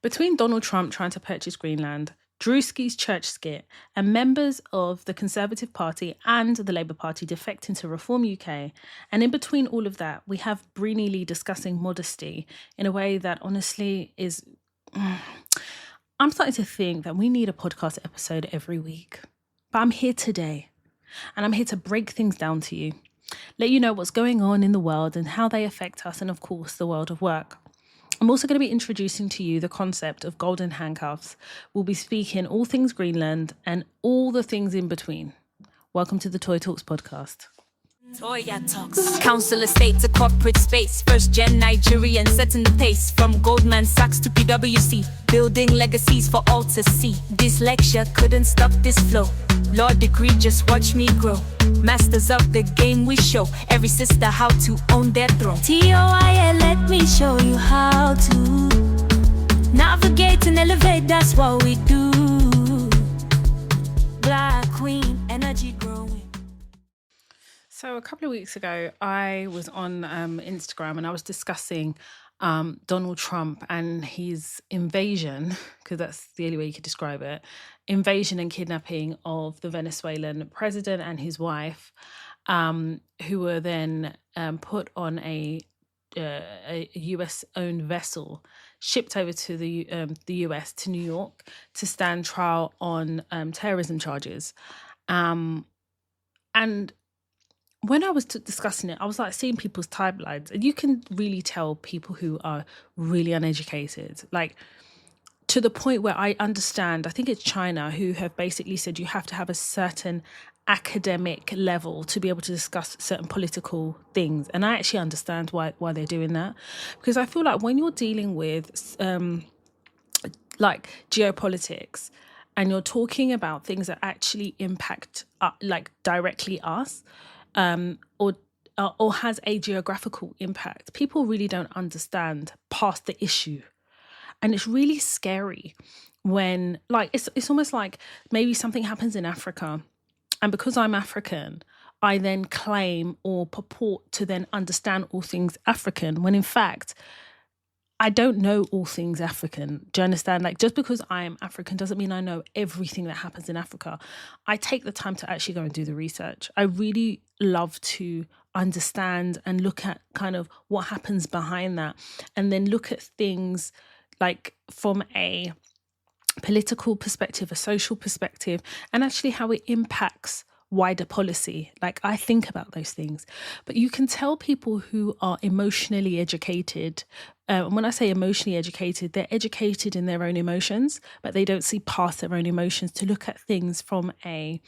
Between Donald Trump trying to purchase Greenland, Drewski's church skit, and members of the Conservative Party and the Labour Party defecting to Reform UK, and in between all of that, we have Breeny Lee discussing modesty in a way that honestly is... I'm starting to think that we need a podcast episode every week. But I'm here today, and I'm here to break things down to you, let you know what's going on in the world and how they affect us, and of course, the world of work. I'm also going to be introducing to you the concept of golden handcuffs. We'll be speaking all things Greenland and all the things in between. Welcome to the Toy Talks podcast. Toya Talks. Council estate to corporate space. First gen Nigerian setting the pace. From Goldman Sachs to PwC. Building legacies for all to see. This lecture couldn't stop this flow. Law degree, just watch me grow. Masters of the game we show. Every sister how to own their throne. TOIA, let me show you how to navigate and elevate, that's what we do. Black Queen, energy growing. So a couple of weeks ago, I was on Instagram and I was discussing Donald Trump and his invasion, because that's the only way you could describe it, invasion and kidnapping of the Venezuelan president and his wife, who were then put on a US-owned vessel, shipped over to the US, to New York, to stand trial on terrorism charges. And when I was discussing it, I was like seeing people's timelines, and you can really tell people who are really uneducated, like to the point where I understand, I think it's China, who have basically said you have to have a certain academic level to be able to discuss certain political things. And I actually understand why they're doing that, because I feel like when you're dealing with like geopolitics and you're talking about things that actually impact like directly us, or has a geographical impact, people really don't understand past the issue. And it's really scary when, like, it's almost like maybe something happens in Africa, and because I'm African, I then claim or purport to then understand all things African, when in fact, I don't know all things African. Do you understand? Like, just because I am African doesn't mean I know everything that happens in Africa. I take the time to actually go and do the research. I really love to understand and look at kind of what happens behind that, and then look at things like from a political perspective, a social perspective, and actually how it impacts wider policy. Like, I think about those things. But you can tell people who are emotionally educated, when I say emotionally educated, they're educated in their own emotions, but they don't see past their own emotions to look at things from a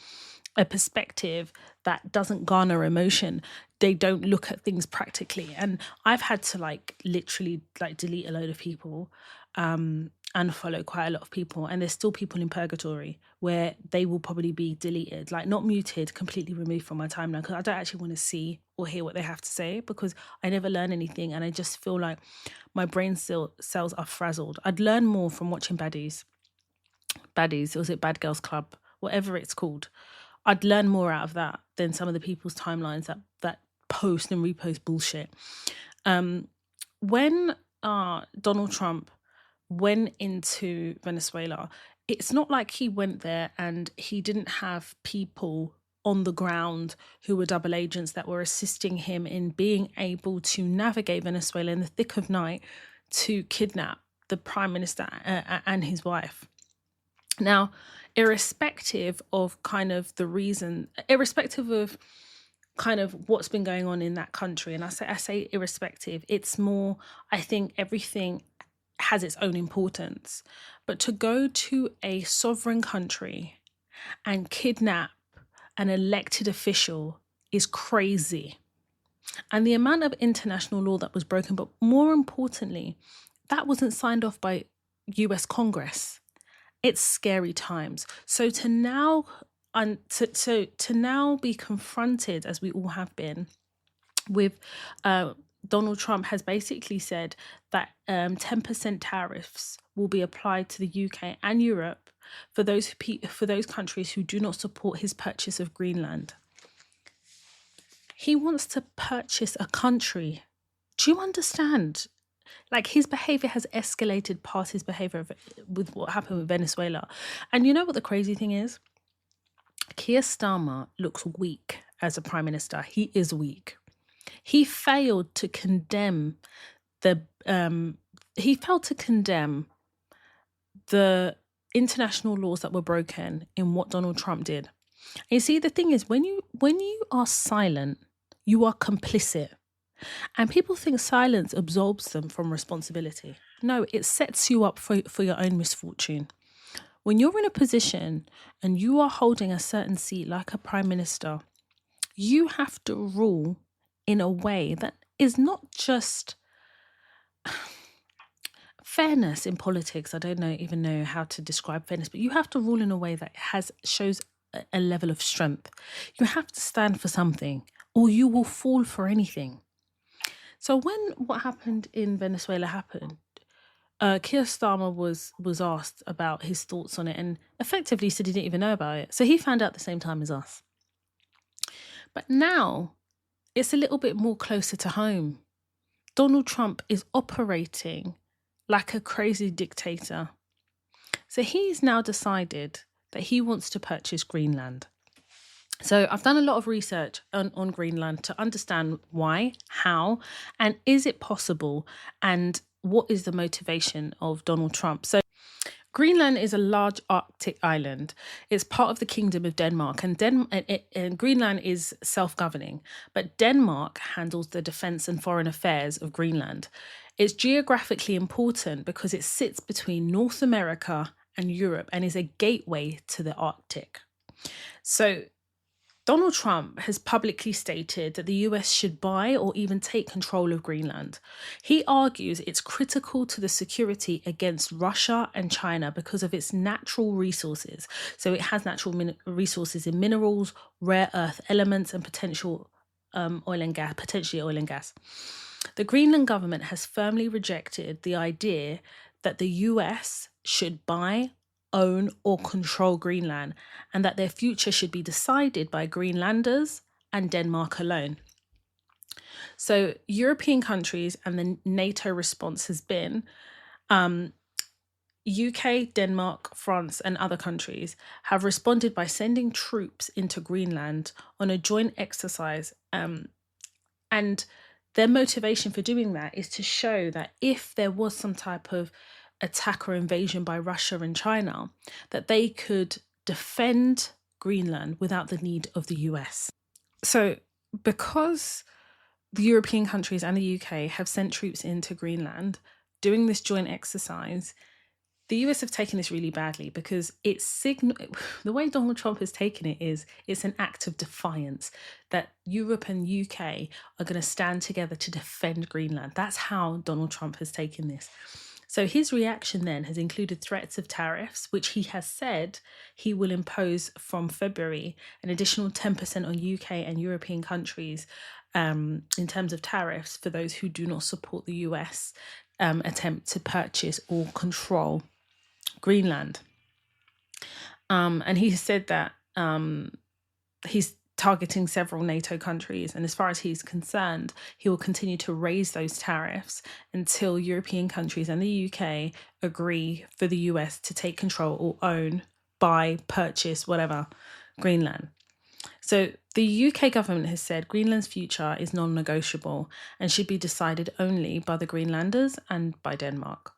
perspective that doesn't garner emotion. They don't look at things practically. And I've had to like literally like delete a load of people, and follow quite a lot of people, and there's still people in purgatory where they will probably be deleted, like not muted, completely removed from my timeline, because I don't actually want to see or hear what they have to say, because I never learn anything, and I just feel like my brain cells are frazzled. I'd learn more from watching Baddies, or was it Bad Girls Club, whatever it's called. I'd learn more out of that than some of the people's timelines that post and repost bullshit. When Donald Trump went into Venezuela, it's not like he went there and he didn't have people on the ground who were double agents that were assisting him in being able to navigate Venezuela in the thick of night to kidnap the prime minister and his wife. Now, irrespective of kind of the reason, irrespective of kind of what's been going on in that country, and I say irrespective, it's more, I think everything has its own importance. But to go to a sovereign country and kidnap an elected official is crazy. And the amount of international law that was broken, but more importantly, that wasn't signed off by US Congress. It's scary times. So to now be confronted, as we all have been, with Donald Trump has basically said that 10% tariffs will be applied to the UK and Europe for those countries who do not support his purchase of Greenland. He wants to purchase a country. Do you understand? Like his behavior has escalated past his behavior with what happened with Venezuela. And you know what the crazy thing is? Keir Starmer looks weak as a prime minister. He is weak. He failed to condemn the the international laws that were broken in what Donald Trump did. And you see, the thing is, when you are silent, you are complicit. And people think silence absolves them from responsibility. No, it sets you up for your own misfortune. When you're in a position and you are holding a certain seat like a prime minister, you have to rule in a way that is not just fairness in politics. I don't even know how to describe fairness, but you have to rule in a way that shows a level of strength. You have to stand for something or you will fall for anything. So when what happened in Venezuela happened, Keir Starmer was asked about his thoughts on it and effectively said he didn't even know about it. So he found out at the same time as us. But now it's a little bit more closer to home. Donald Trump is operating like a crazy dictator. So he's now decided that he wants to purchase Greenland. So I've done a lot of research on Greenland to understand why, how, and is it possible, and what is the motivation of Donald Trump. So Greenland is a large Arctic island. It's part of the Kingdom of Denmark, and Greenland is self-governing, but Denmark handles the defence and foreign affairs of Greenland. It's geographically important because it sits between North America and Europe and is a gateway to the Arctic. So Donald Trump has publicly stated that the US should buy or even take control of Greenland. He argues it's critical to the security against Russia and China because of its natural resources. So it has natural resources in minerals, rare earth elements, and potentially oil and gas. The Greenland government has firmly rejected the idea that the US should buy, own, or control Greenland, and that their future should be decided by Greenlanders and Denmark alone. So European countries and the NATO response has been UK, Denmark, France, and other countries have responded by sending troops into Greenland on a joint exercise. And their motivation for doing that is to show that if there was some type of attack or invasion by Russia and China, that they could defend Greenland without the need of the US. So because the European countries and the UK have sent troops into Greenland doing this joint exercise, the US have taken this really badly because the way Donald Trump has taken it is it's an act of defiance that Europe and UK are going to stand together to defend Greenland. That's how Donald Trump has taken this. So his reaction then has included threats of tariffs, which he has said he will impose from February, an additional 10% on UK and European countries in terms of tariffs for those who do not support the US attempt to purchase or control Greenland. And he said that he's targeting several NATO countries. And as far as he's concerned, he will continue to raise those tariffs until European countries and the UK agree for the US to take control or own, buy, purchase, whatever, Greenland. So the UK government has said Greenland's future is non-negotiable and should be decided only by the Greenlanders and by Denmark.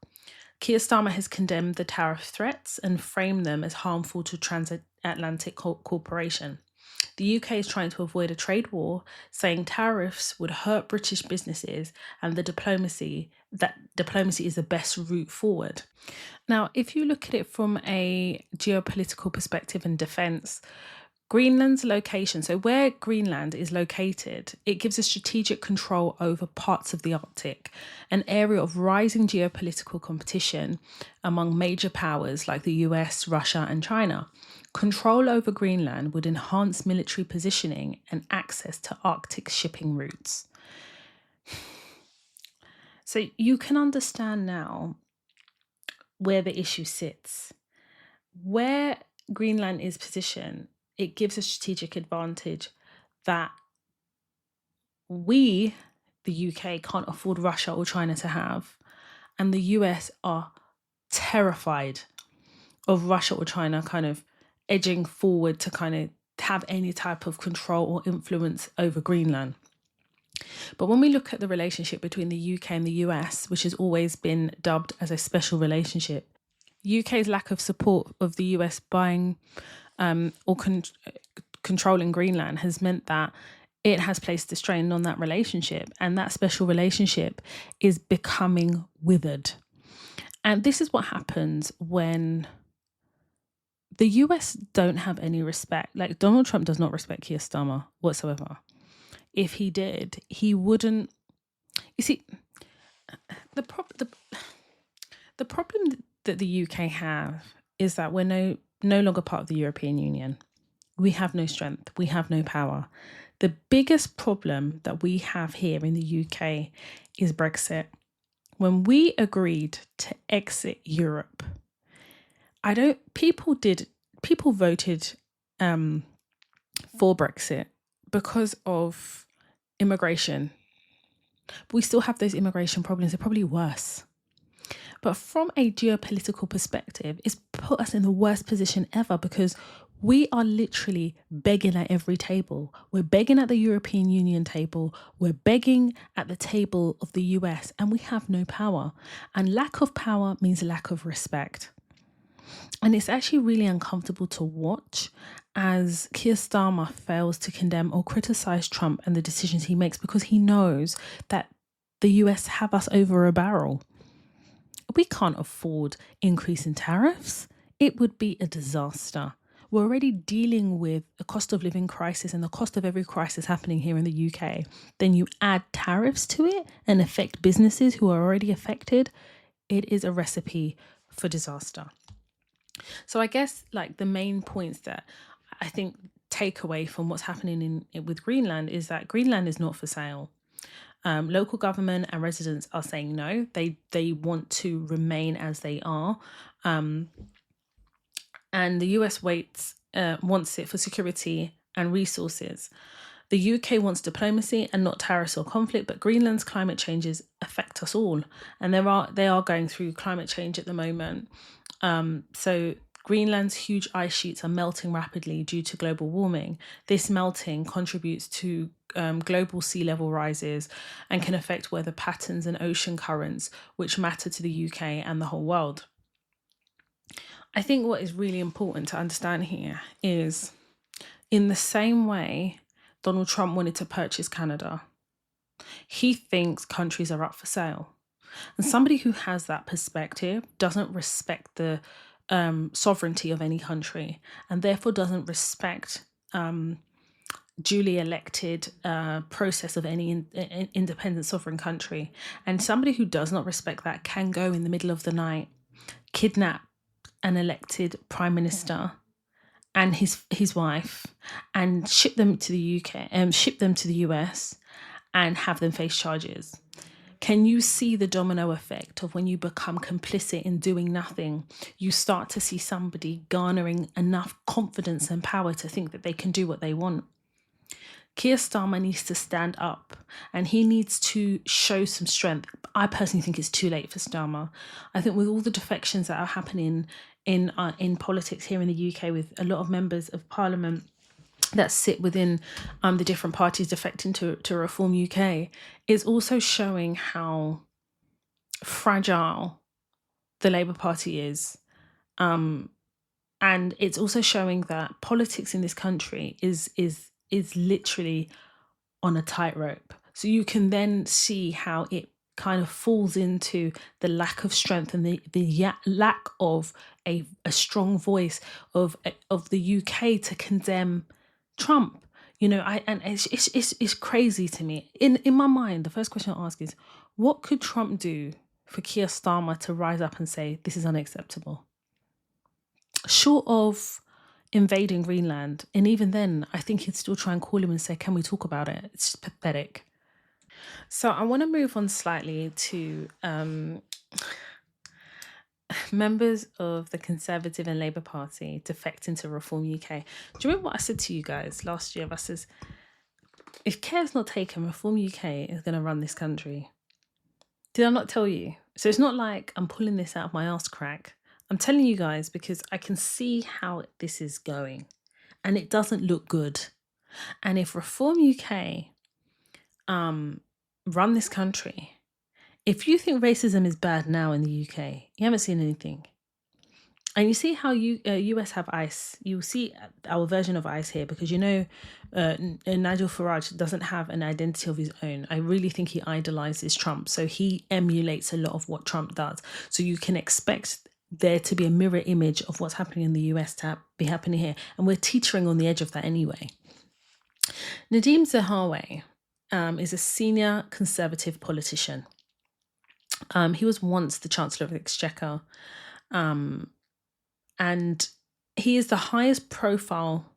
Keir Starmer has condemned the tariff threats and framed them as harmful to transatlantic cooperation. The UK is trying to avoid a trade war, saying tariffs would hurt British businesses and diplomacy is the best route forward. Now, if you look at it from a geopolitical perspective and defence, Greenland's location, so where Greenland is located, it gives a strategic control over parts of the Arctic, an area of rising geopolitical competition among major powers like the US, Russia, and China. Control over Greenland would enhance military positioning and access to Arctic shipping routes. So you can understand now where the issue sits. Where Greenland is positioned, it gives a strategic advantage that we, the UK, can't afford Russia or China to have. and the US are terrified of Russia or China kind of edging forward to kind of have any type of control or influence over Greenland. But when we look at the relationship between the UK and the US, which has always been dubbed as a special relationship, UK's lack of support of the US buying or controlling Greenland has meant that it has placed a strain on that relationship, and that special relationship is becoming withered. And this is what happens when the US don't have any respect. Like, Donald Trump does not respect Keir Starmer whatsoever. If he did, he wouldn't. You see, the problem that the UK have is that we're no longer part of the European Union. We have no strength. We have no power. The biggest problem that we have here in the UK is Brexit. When we agreed to exit Europe, people voted for Brexit because of immigration. But we still have those immigration problems. They're probably worse. But from a geopolitical perspective, it's put us in the worst position ever, because we are literally begging at every table. We're begging at the European Union table. We're begging at the table of the US, and we have no power. And lack of power means lack of respect. And it's actually really uncomfortable to watch as Keir Starmer fails to condemn or criticize Trump and the decisions he makes, because he knows that the US have us over a barrel. We can't afford increase in tariffs. It would be a disaster. We're already dealing with a cost of living crisis and the cost of every crisis happening here in the UK. Then you add tariffs to it and affect businesses who are already affected. It is a recipe for disaster. So I guess like the main points that I think take away from what's happening with Greenland is that Greenland is not for sale. Local government and residents are saying no. They want to remain as they are. And the US wants it for security and resources. The UK wants diplomacy and not tariffs or conflict, but Greenland's climate changes affect us all. And they are going through climate change at the moment. So Greenland's huge ice sheets are melting rapidly due to global warming. This melting contributes to global sea level rises and can affect weather patterns and ocean currents, which matter to the UK and the whole world. I think what is really important to understand here is, in the same way Donald Trump wanted to purchase Canada, he thinks countries are up for sale. And somebody who has that perspective doesn't respect the sovereignty of any country, and therefore doesn't respect duly elected process of any independent sovereign country. And somebody who does not respect that can go in the middle of the night, kidnap an elected prime minister and his wife, and ship them to the UK, ship them to the US, and have them face charges. Can you see the domino effect of when you become complicit in doing nothing, you start to see somebody garnering enough confidence and power to think that they can do what they want? Keir Starmer needs to stand up, and he needs to show some strength. I personally think it's too late for Starmer. I think with all the defections that are happening in politics here in the UK, with a lot of members of parliament that sit within the different parties defecting to Reform UK, is also showing how fragile the Labour Party is. And it's also showing that politics in this country is literally on a tightrope. So you can then see how it kind of falls into the lack of strength and the lack of a strong voice of the UK to condemn Trump. You know, it's crazy to me. In my mind, the first question I ask is, what could Trump do for Keir Starmer to rise up and say this is unacceptable? Short of invading Greenland, and even then, I think he'd still try and call him and say, "Can we talk about it?" It's just pathetic. So I want to move on slightly to members of the Conservative and Labour Party defecting to Reform UK. Do you remember what I said to you guys last year? I says, if care's not taken, Reform UK is going to run this country. Did I not tell you? So it's not like I'm pulling this out of my ass crack. I'm telling you guys because I can see how this is going and it doesn't look good. And if Reform UK run this country, if you think racism is bad now in the UK, you haven't seen anything. And you see how US have ICE. You see our version of ICE here because Nigel Farage doesn't have an identity of his own. I really think he idolizes Trump. So he emulates a lot of what Trump does. So you can expect there to be a mirror image of what's happening in the US to be happening here. And we're teetering on the edge of that anyway. Nadeem Zahawi is a senior Conservative politician. He was once the Chancellor of the Exchequer. And he is the highest profile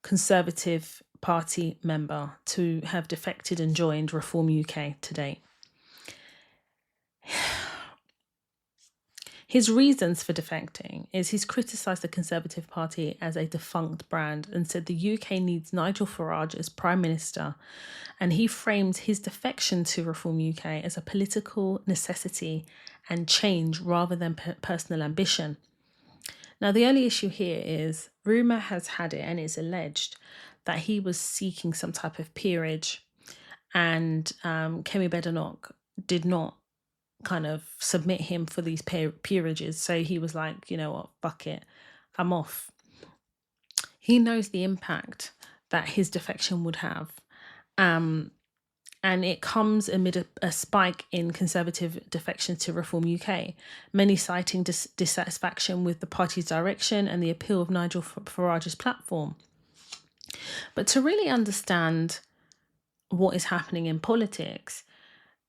Conservative Party member to have defected and joined Reform UK to date. His reasons for defecting is he's criticised the Conservative Party as a defunct brand and said the UK needs Nigel Farage as Prime Minister, and he framed his defection to Reform UK as a political necessity and change rather than personal ambition. Now, the only issue here is rumour has had it and it's alleged that he was seeking some type of peerage and Kemi Badenoch did not kind of submit him for these peerages. So he was like, you know what, fuck it, I'm off. He knows the impact that his defection would have. And it comes amid a spike in Conservative defections to Reform UK, many citing dissatisfaction with the party's direction and the appeal of Nigel Farage's platform. But to really understand what is happening in politics,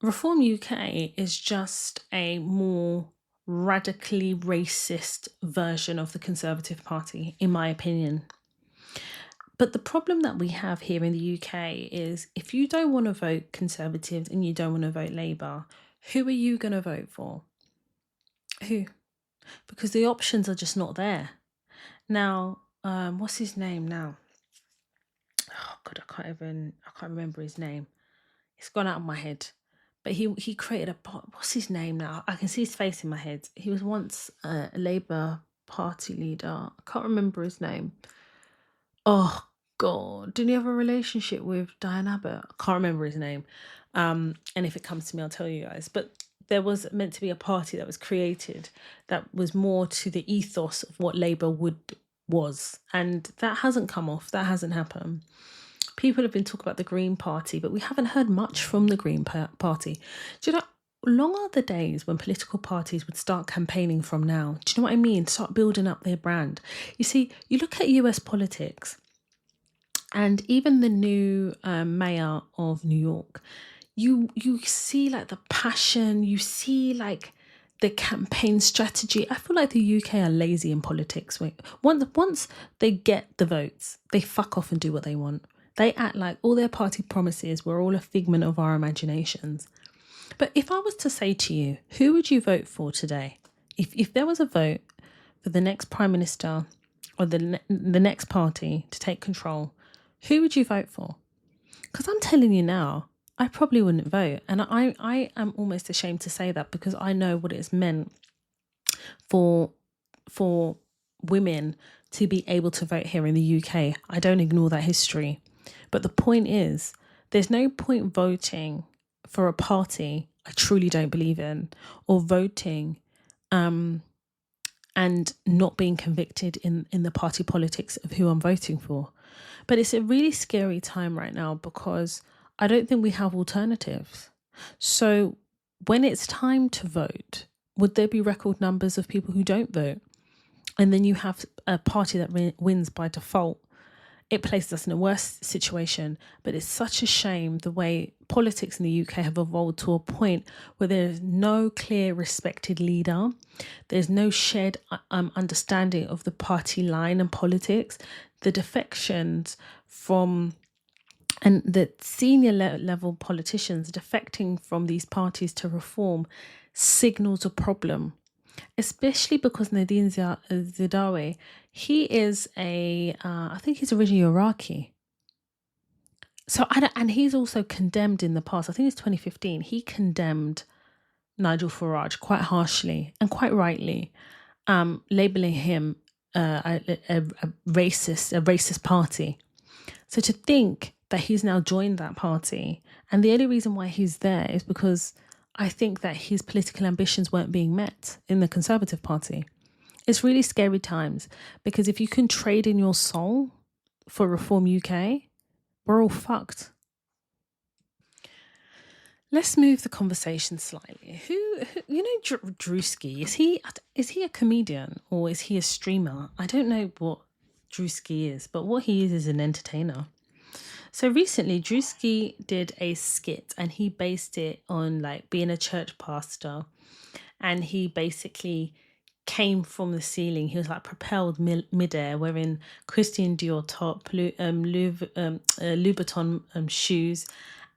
Reform UK is just a more radically racist version of the Conservative Party, in my opinion. But the problem that we have here in the UK is if you don't want to vote Conservative and you don't want to vote Labour, who are you going to vote for? Who? Because the options are just not there. Now, what's his name now? Oh God, I can't remember his name. It's gone out of my head. But he created what's his name now? I can see his face in my head. He was once a Labour Party leader. I can't remember his name. Oh God, didn't he have a relationship with Diane Abbott? I can't remember his name. And if it comes to me, I'll tell you guys. But there was meant to be a party that was created that was more to the ethos of what Labour was. And that hasn't come off. That hasn't happened. People have been talking about the Green Party, but we haven't heard much from the Green Party. Do you know, long are the days when political parties would start campaigning from now. Do you know what I mean? Start building up their brand. You see, you look at US politics and even the new mayor of New York, you see like the passion, you see like the campaign strategy. I feel like the UK are lazy in politics. Once they get the votes, they fuck off and do what they want. They act like all their party promises were all a figment of our imaginations. But if I was to say to you, who would you vote for today? If there was a vote for the next Prime Minister or the next party to take control, who would you vote for? Because I'm telling you now, I probably wouldn't vote. And I am almost ashamed to say that because I know what it's meant for women to be able to vote here in the UK. I don't ignore that history. But the point is, there's no point voting for a party I truly don't believe in, or voting and not being convicted in the party politics of who I'm voting for. But it's a really scary time right now because I don't think we have alternatives. So when it's time to vote, would there be record numbers of people who don't vote? And then you have a party that wins by default. It places us in a worse situation, but it's such a shame the way politics in the UK have evolved to a point where there is no clear respected leader. There's no shared understanding of the party line and politics. The defections and the senior level politicians defecting from these parties to reform signals a problem. Especially because Nadine Zahawi, he is I think he's originally Iraqi. So, and he's also condemned in the past. I think it's 2015. He condemned Nigel Farage quite harshly and quite rightly, labeling him a racist party. So to think that he's now joined that party, and the only reason why he's there is because I think that his political ambitions weren't being met in the Conservative Party. It's really scary times, because if you can trade in your soul for Reform UK, we're all fucked. Let's move the conversation slightly. Who you know, Drewski? Is he a comedian or is he a streamer? I don't know what Drewski is, but what he is an entertainer. So recently, Drewski did a skit, and he based it on like being a church pastor, and he basically came from the ceiling. He was like propelled midair, wearing Christian Dior top, Louboutin shoes,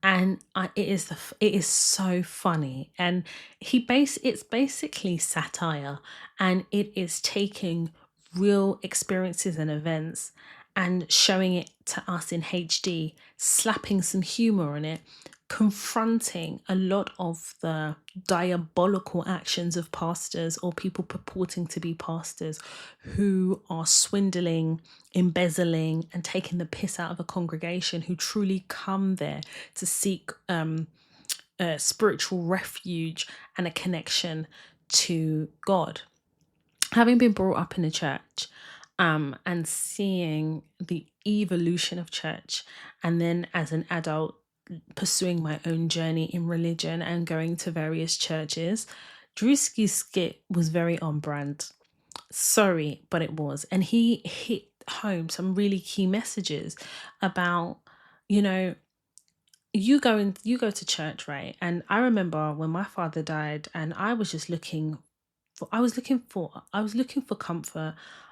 and it is so funny. And it's basically satire, and it is taking real experiences and events and showing it to us in HD, slapping some humor on it, confronting a lot of the diabolical actions of pastors or people purporting to be pastors who are swindling, embezzling, and taking the piss out of a congregation who truly come there to seek spiritual refuge and a connection to God. Having been brought up in a church, and seeing the evolution of church, and then as an adult pursuing my own journey in religion and going to various churches, Drewski's skit was very on brand. Sorry, but it was. And he hit home some really key messages about, you know, you go to church, right? And I remember when my father died, and I was just looking for comfort.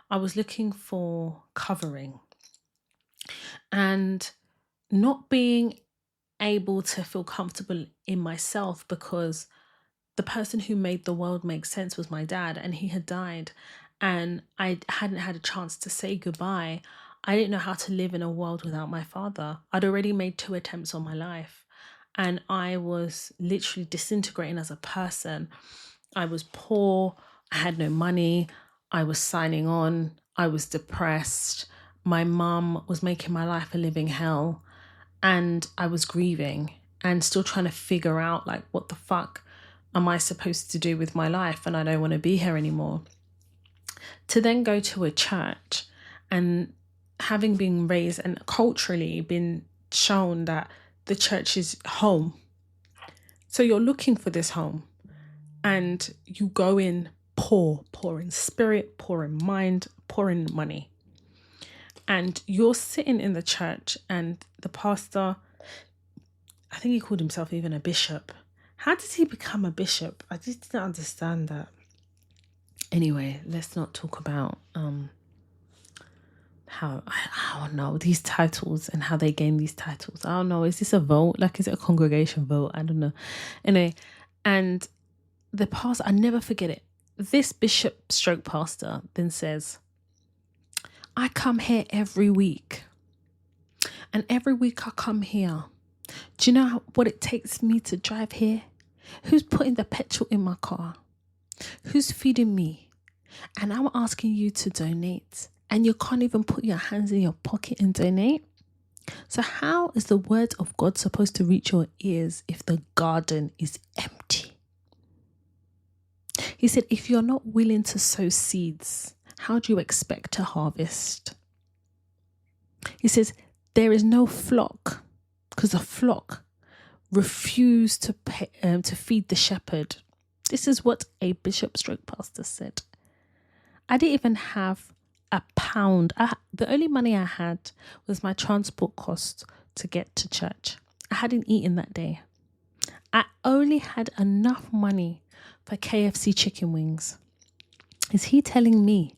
I was looking for covering, and not being able to feel comfortable in myself, because the person who made the world make sense was my dad, and he had died, and I hadn't had a chance to say goodbye. I didn't know how to live in a world without my father. I'd already made 2 attempts on my life, and I was literally disintegrating as a person. I was poor. I had no money. I was signing on. I was depressed. My mum was making my life a living hell. And I was grieving and still trying to figure out, like, what the fuck am I supposed to do with my life? And I don't want to be here anymore. To then go to a church, and having been raised and culturally been shown that the church is home. So you're looking for this home, and you go in poor in spirit, poor in mind, poor in money. And you're sitting in the church, and the pastor, I think he called himself even a bishop. How did he become a bishop? I just didn't understand that. Anyway, let's not talk about how, I don't know, these titles and how they gain these titles. I don't know. Is this a vote? Like, is it a congregation vote? I don't know. Anyway, and the pastor, I never forget it. This bishop stroke pastor then says, I come here every week. And every week I come here. Do you know what it takes me to drive here? Who's putting the petrol in my car? Who's feeding me? And I'm asking you to donate. And you can't even put your hands in your pocket and donate? So how is the word of God supposed to reach your ears if the garden is empty? He said, if you're not willing to sow seeds, how do you expect to harvest? He says, there is no flock, because the flock refused to feed the shepherd. This is what a bishop stroke pastor said. I didn't even have a pound. The only money I had was my transport cost to get to church. I hadn't eaten that day. I only had enough money for KFC chicken wings. Is he telling me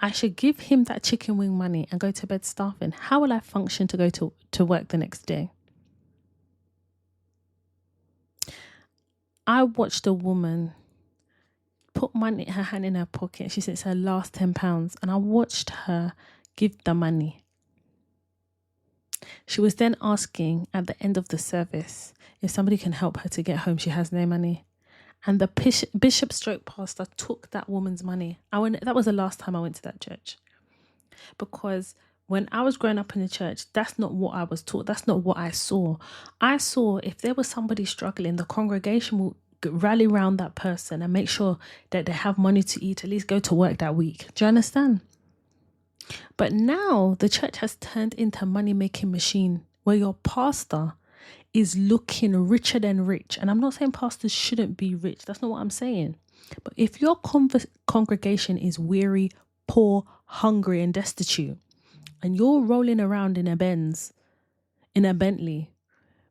I should give him that chicken wing money and go to bed starving? How will I function to go to work the next day? I watched a woman put her hand in her pocket. She said it's her last £10, and I watched her give the money. She was then asking at the end of the service if somebody can help her to get home. She has no money. And the bishop stroke pastor took that woman's money. That was the last time I went to that church. Because when I was growing up in the church, that's not what I was taught. That's not what I saw. I saw if there was somebody struggling, the congregation will rally around that person and make sure that they have money to eat, at least go to work that week. Do you understand? But now the church has turned into a money-making machine where your pastor is looking richer than rich. And I'm not saying pastors shouldn't be rich. That's not what I'm saying. But if your congregation is weary, poor, hungry and destitute, and you're rolling around in a Bentley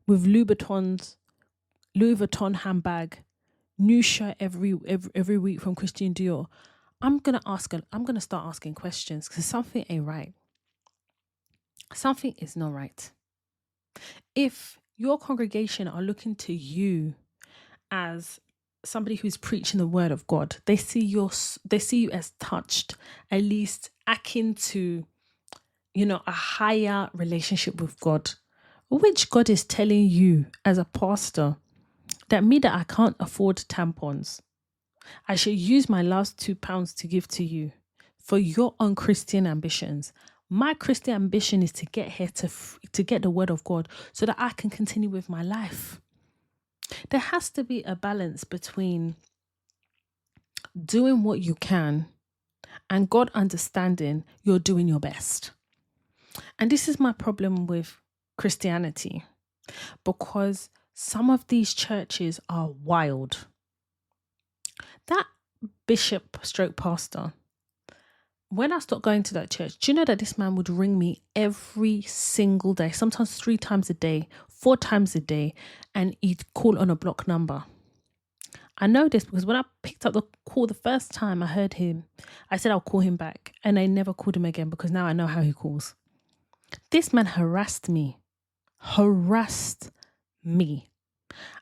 with Louis Vuitton handbag, new shirt every week from Christian Dior, I'm gonna start asking questions, because something ain't right. Something is not right. If your congregation are looking to you as somebody who's preaching the word of God, they see you as touched, at least akin to, a higher relationship with God, which God is telling you as a pastor that I can't afford tampons. I should use my last £2 to give to you for your own Christian ambitions. My Christian ambition is to get here to get the word of God so that I can continue with my life. There has to be a balance between doing what you can and God understanding you're doing your best. And this is my problem with Christianity, because some of these churches are wild. That bishop stroke pastor, when I stopped going to that church, do you know that this man would ring me every single day, sometimes 3 times a day, 4 times a day, and he'd call on a block number? I know this because when I picked up the call the first time I heard him, I said I'll call him back, and I never called him again because now I know how he calls. This man harassed me.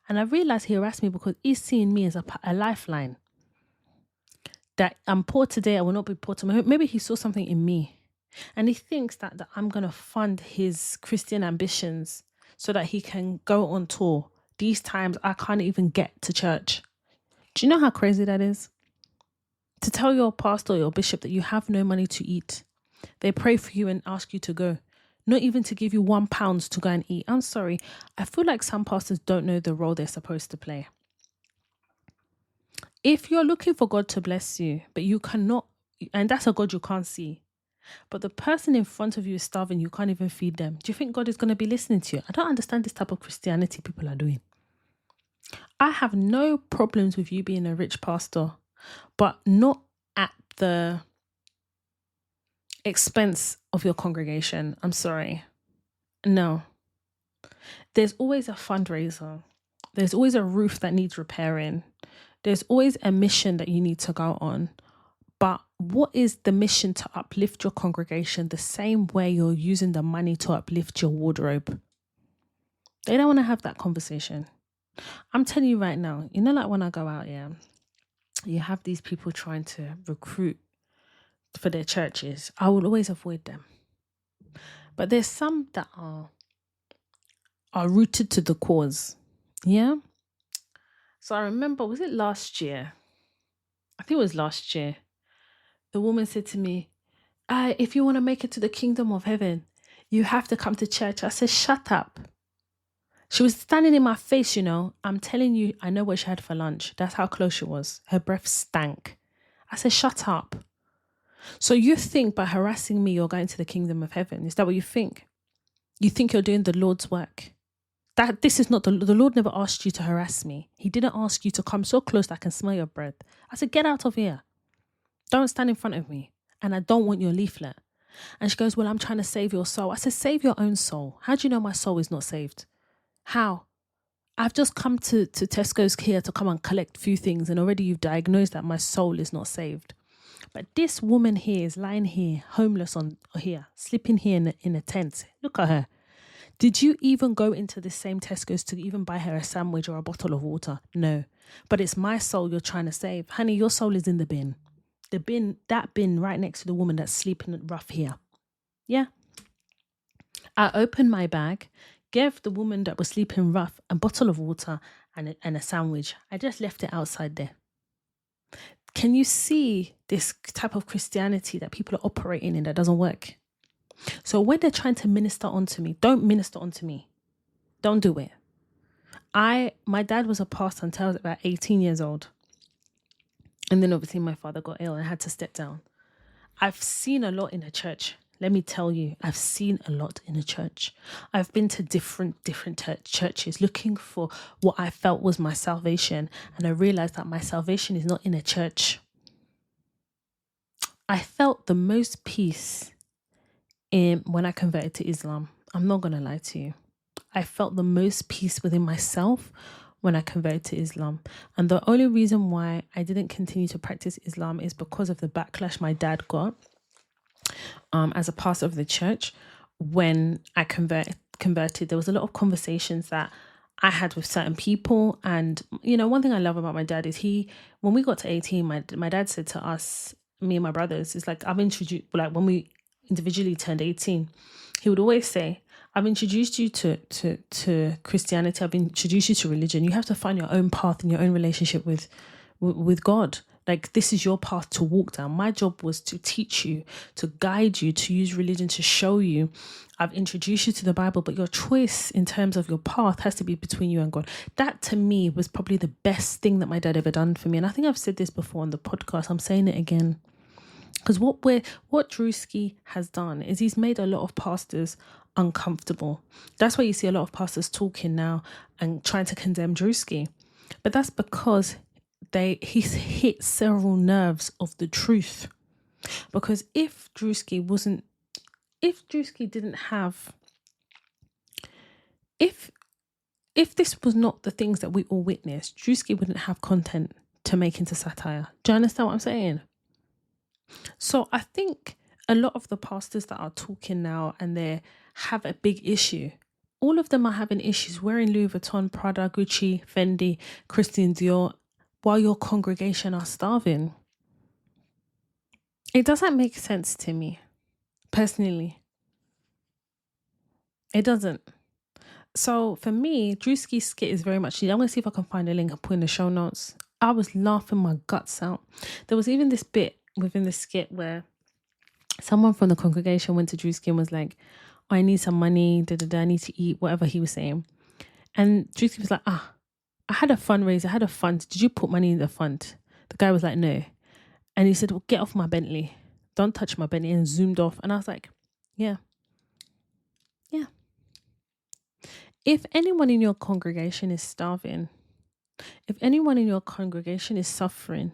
And I realized he harassed me because he's seeing me as a lifeline. That I'm poor today, I will not be poor tomorrow. Maybe he saw something in me. And he thinks that I'm going to fund his Christian ambitions so that he can go on tour. These times I can't even get to church. Do you know how crazy that is? To tell your pastor or your bishop that you have no money to eat. They pray for you and ask you to go. Not even to give you £1 to go and eat. I'm sorry. I feel like some pastors don't know the role they're supposed to play. If you're looking for God to bless you, but you cannot, and that's a God you can't see, but the person in front of you is starving, you can't even feed them, do you think God is going to be listening to you? I don't understand this type of Christianity people are doing. I have no problems with you being a rich pastor, but not at the expense of your congregation. I'm sorry. No. There's always a fundraiser. There's always a roof that needs repairing. There's always a mission that you need to go on. But what is the mission to uplift your congregation the same way you're using the money to uplift your wardrobe? They don't want to have that conversation. I'm telling you right now, like when I go out, you have these people trying to recruit for their churches. I will always avoid them. But there's some that are rooted to the cause. Yeah? So I remember, was it last year? I think it was last year. The woman said to me, if you want to make it to the kingdom of heaven, you have to come to church. I said, shut up. She was standing in my face, I'm telling you, I know what she had for lunch. That's how close she was. Her breath stank. I said, shut up. So you think by harassing me, you're going to the kingdom of heaven? Is that what you think? You think you're doing the Lord's work? This is not the Lord never asked you to harass me. He didn't ask you to come so close that I can smell your breath. I said, get out of here. Don't stand in front of me. And I don't want your leaflet. And she goes, well, I'm trying to save your soul. I said, save your own soul. How do you know my soul is not saved? How? I've just come to Tesco's here to come and collect a few things, and already you've diagnosed that my soul is not saved. But this woman here is lying here, homeless here, sleeping here in a tent. Look at her. Did you even go into the same Tesco's to even buy her a sandwich or a bottle of water? No. But it's my soul you're trying to save. Honey, your soul is in the bin. That bin right next to the woman that's sleeping rough here. Yeah. I opened my bag, gave the woman that was sleeping rough a bottle of water and a sandwich. I just left it outside there. Can you see this type of Christianity that people are operating in that doesn't work? So when they're trying to minister onto me, don't minister onto me. Don't do it. My dad was a pastor until I was about 18 years old. And then obviously my father got ill and I had to step down. I've seen a lot in the church. Let me tell you, I've seen a lot in the church. I've been to different churches looking for what I felt was my salvation. And I realized that my salvation is not in a church. I felt the most peace when I converted to Islam. I'm not going to lie to you. I felt the most peace within myself when I converted to Islam. And the only reason why I didn't continue to practice Islam is because of the backlash my dad got as a pastor of the church. When I converted, there was a lot of conversations that I had with certain people. And, you know, one thing I love about my dad is when we got to 18, my dad said to us, me and my brothers, it's like when we individually turned 18, he would always say, I've introduced you to Christianity. I've introduced you to religion. You have to find your own path and your own relationship with God. Like, this is your path to walk down. My job was to teach you, to guide you, to use religion to show you. I've introduced you to the Bible, but your choice in terms of your path has to be between you and God. That to me was probably the best thing that my dad ever done for me. And I think I've said this before on the podcast. I'm saying it again. Because what Drewski has done is he's made a lot of pastors uncomfortable. That's why you see a lot of pastors talking now and trying to condemn Drewski. But that's because he's hit several nerves of the truth. Because if Drewski didn't have, if this was not the things that we all witnessed, Drewski wouldn't have content to make into satire. Do you understand what I'm saying? So I think a lot of the pastors that are talking now and they have a big issue, all of them are having issues wearing Louis Vuitton, Prada, Gucci, Fendi, Christian Dior, while your congregation are starving. It doesn't make sense to me, personally. It doesn't. So for me, Drewski's skit is very much, I'm going to see if I can find a link and put in the show notes. I was laughing my guts out. There was even this bit within the skit where someone from the congregation went to Drewski and was like, oh, I need some money, I need to eat, whatever he was saying. And Drewski was like, I had a fundraiser, I had a fund. Did you put money in the fund? The guy was like, no. And he said, well, get off my Bentley. Don't touch my Bentley, and zoomed off. And I was like, yeah. If anyone in your congregation is starving, if anyone in your congregation is suffering,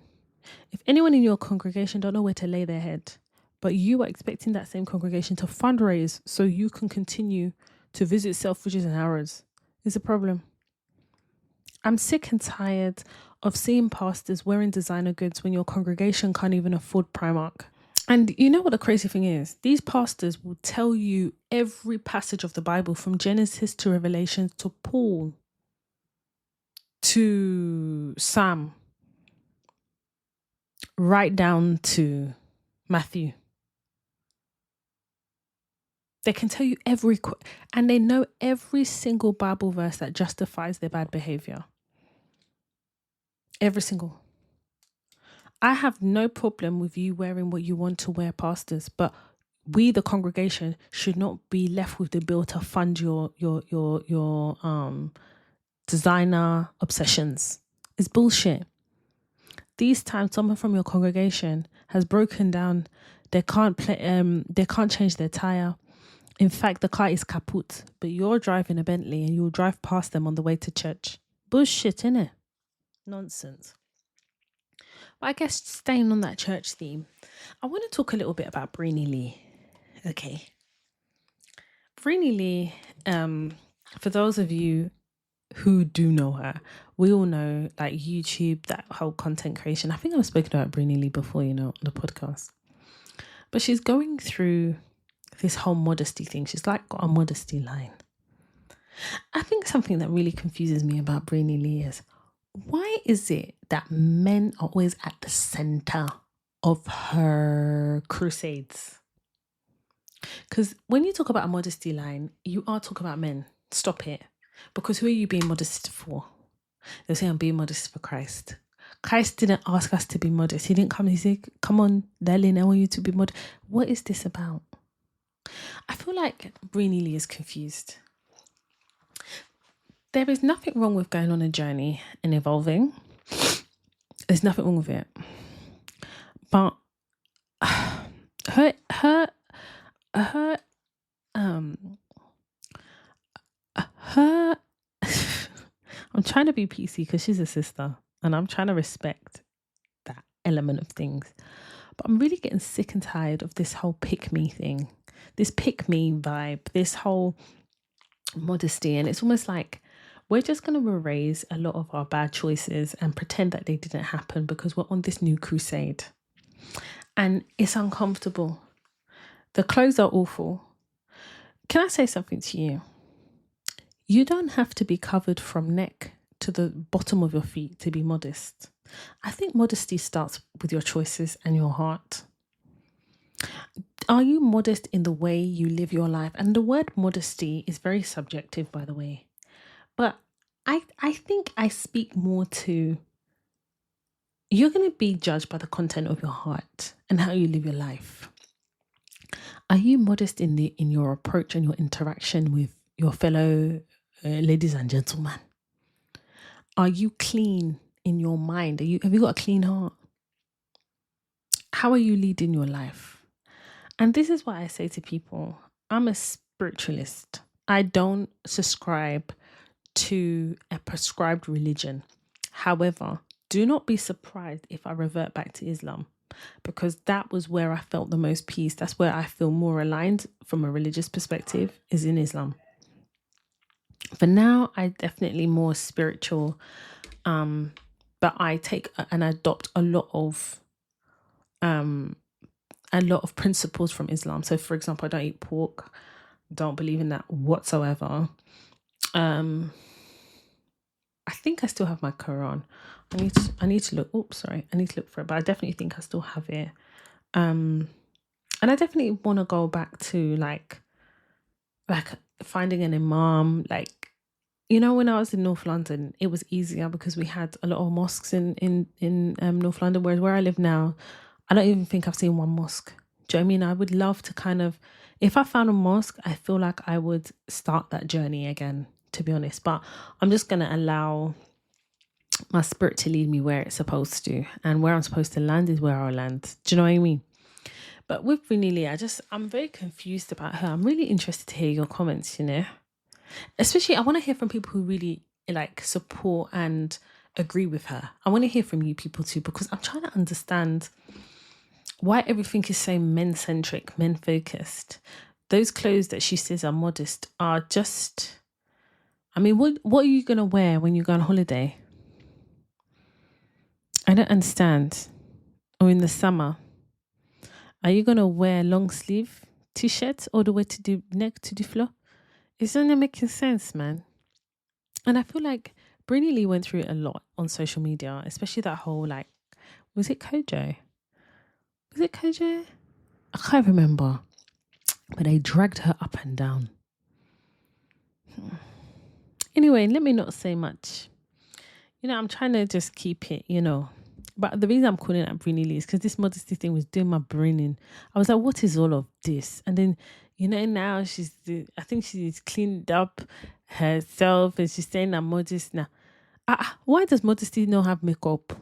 if anyone in your congregation don't know where to lay their head, but you are expecting that same congregation to fundraise so you can continue to visit Selfridges and Harrods, is a problem. I'm sick and tired of seeing pastors wearing designer goods when your congregation can't even afford Primark. And you know what the crazy thing is? These pastors will tell you every passage of the Bible from Genesis to Revelation to Paul to Sam, right down to Matthew. They can tell you and they know every single Bible verse that justifies their bad behavior. Every single. I have no problem with you wearing what you want to wear, pastors, but we, the congregation, should not be left with the bill to fund your designer obsessions. It's bullshit. These times, someone from your congregation has broken down. They can't change their tire. In fact, the car is kaput, but you're driving a Bentley and you'll drive past them on the way to church. Bullshit, innit? Nonsense. But I guess staying on that church theme, I want to talk a little bit about Brainy Lee. Okay. Brainy Lee, for those of you who do know her, we all know, like, YouTube, that whole content creation. I think I've spoken about Brainy Lee before, on the podcast. But she's going through this whole modesty thing. She's like got a modesty line. I think something that really confuses me about Brainy Lee is, why is it that men are always at the center of her crusades? Because when you talk about a modesty line, you are talking about men. Stop it. Because who are you being modest for? They'll say, I'm being modest for Christ. Christ didn't ask us to be modest. He didn't come and say, come on, darling, I want you to be modest. What is this about? I feel like Brie Neely is confused. There is nothing wrong with going on a journey and evolving. There's nothing wrong with it. But her I'm trying to be PC because she's a sister and I'm trying to respect that element of things. But I'm really getting sick and tired of this whole pick me thing, this pick me vibe, this whole modesty. And it's almost like we're just going to erase a lot of our bad choices and pretend that they didn't happen because we're on this new crusade. And it's uncomfortable. The clothes are awful. Can I say something to you? You don't have to be covered from neck to the bottom of your feet to be modest. I think modesty starts with your choices and your heart. Are you modest in the way you live your life? And the word modesty is very subjective, by the way. But I think I speak more to you're going to be judged by the content of your heart and how you live your life. Are you modest in your approach and your interaction with your fellow ladies and gentlemen? Are you clean in your mind? Have you got a clean heart? How are you leading your life? And this is why I say to people, I'm a spiritualist. I don't subscribe to a prescribed religion. However, do not be surprised if I revert back to Islam, because that was where I felt the most peace. That's where I feel more aligned from a religious perspective, is in Islam. For now, I definitely more spiritual, but I take and adopt a lot of principles from Islam. So, for example, I don't eat pork. Don't believe in that whatsoever. I think I still have my Quran. I need to look. Oops, sorry. I need to look for it, but I definitely think I still have it. And I definitely want to go back to like finding an imam. Like, you know, when I was in North London, it was easier because we had a lot of mosques in North London. Whereas where I live now, I don't even think I've seen one mosque. Do you know what I mean? I would love to kind of, if I found a mosque, I feel like I would start that journey again, to be honest. But I'm just going to allow my spirit to lead me where it's supposed to. And where I'm supposed to land is where I'll land. Do you know what I mean? But with Brunelli, I'm very confused about her. I'm really interested to hear your comments, you know. Especially, I want to hear from people who really like support and agree with her. I want to hear from you people too, because I'm trying to understand why everything is so men-centric, men-focused. Those clothes that she says are modest are just... I mean, what are you going to wear when you go on holiday? I don't understand. Or in the summer. Are you going to wear long sleeve t-shirts all the way to the neck to the floor? It's not making sense, man. And I feel like Brinny Lee went through it a lot on social media, especially that whole like, was it Kojo? I can't remember. But they dragged her up and down. Anyway, let me not say much. You know, I'm trying to just keep it, you know. But the reason I'm calling it Brinny Lee is because this modesty thing was doing my brain in. I was like, what is all of this? And then, you know, now I think she's cleaned up herself and she's saying I'm modest now. Why does modesty not have makeup?